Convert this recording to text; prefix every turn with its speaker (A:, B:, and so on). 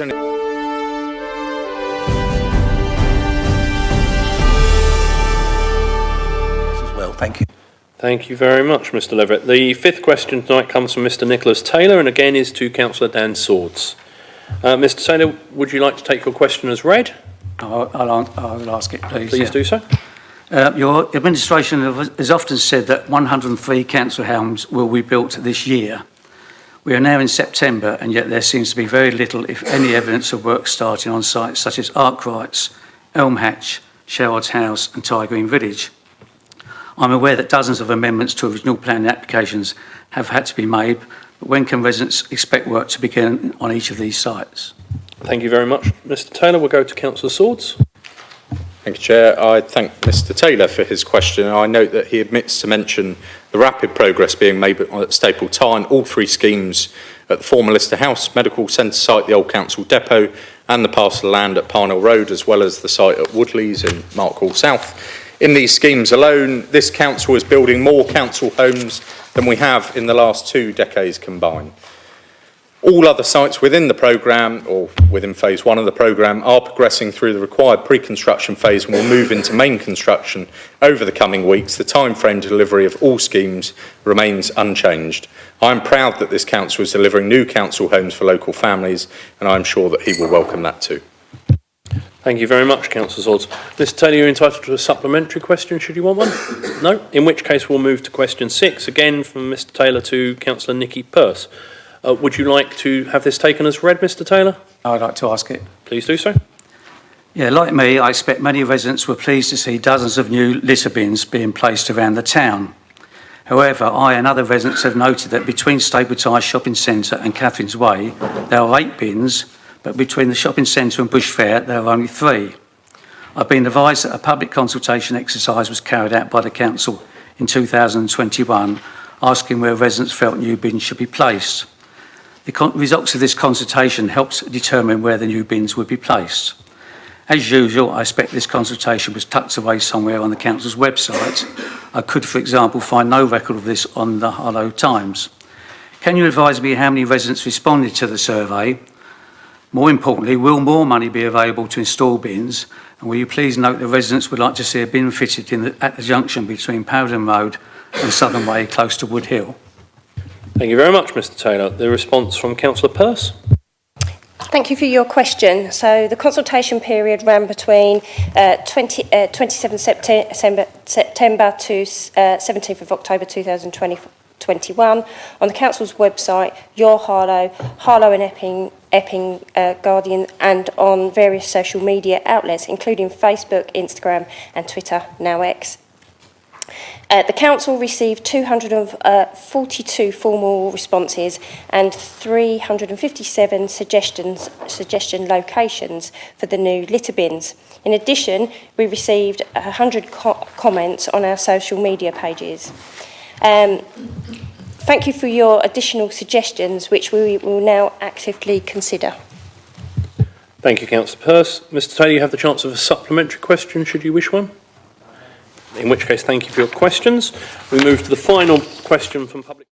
A: As well, thank you.
B: Thank you very much, Mr. Leverett. The fifth question tonight comes from Mr. Nicholas Taylor, and again is to Councillor Dan Swords. Mr. Taylor, would you like to take your question as read?
C: I'll ask it, please.
B: Please do so.
C: Your administration has often said that 103 council homes will be built this year. We are now in September, and yet there seems to be very little, if any, evidence of work starting on sites such as Arkwrights, Elm Hatch, Sherrod's House and Ty Green Village. I'm aware that dozens of amendments to original planning applications have had to be made, but when can residents expect work to begin on each of these sites?
B: Thank you very much, Mr. Taylor. We'll go to Councillor Swords.
D: Thank you, Chair. I thank Mr. Taylor for his question. I note that he admits to mention the rapid progress being made at Staple Tarn, all three schemes at the former Lister House Medical Centre site, the Old Council Depot, and the parcel of land at Parnell Road, as well as the site at Woodleys in Markhall South. In these schemes alone, this council is building more council homes than we have in the last 2 decades combined. All other sites within the programme, or within phase 1 of the programme, are progressing through the required pre-construction phase and will move into main construction over the coming weeks. The timeframe delivery of all schemes remains unchanged. I am proud that this council is delivering new council homes for local families, and I am sure that he will welcome that too.
B: Thank you very much, Councillor Swords. Mr. Taylor, you're entitled to a supplementary question, should you want one? No? In which case we'll move to question 6, again from Mr. Taylor to Councillor Nicky Pearce. Would you like to have this taken as read, Mr. Taylor?
C: I'd like to ask it.
B: Please do so.
C: Yeah, like me, I expect many residents were pleased to see dozens of new litter bins being placed around the town. However, I and other residents have noted that between Stapletyre Shopping Centre and Catherine's Way, there are 8 bins, but between the shopping centre and Bush Fair, there are only 3. I've been advised that a public consultation exercise was carried out by the council in 2021, asking where residents felt new bins should be placed. The results of this consultation helped determine where the new bins would be placed. As usual, I expect this consultation was tucked away somewhere on the council's website. I could, for example, find no record of this on the Harlow Times. Can you advise me how many residents responded to the survey? More importantly, will more money be available to install bins? And will you please note the residents would like to see a bin fitted at the junction between Powden Road and Southern Way, close to Wood Hill?
B: Thank you very much, Mr. Taylor. The response from Councillor Pearce.
E: Thank you for your question. So the consultation period ran between 27 September to 17th of October 2021 on the council's website, Your Harlow, Harlow and Epping Guardian, and on various social media outlets, including Facebook, Instagram and Twitter, now X. The council received 242 formal responses and 357 suggestion locations for the new litter bins. In addition, we received 100 comments on our social media pages. Thank you for your additional suggestions, which we will now actively consider.
B: Thank you, Councillor Pearce. Mr. Taylor, you have the chance of a supplementary question, should you wish one. In which case, thank you for your questions. We move to the final question from public.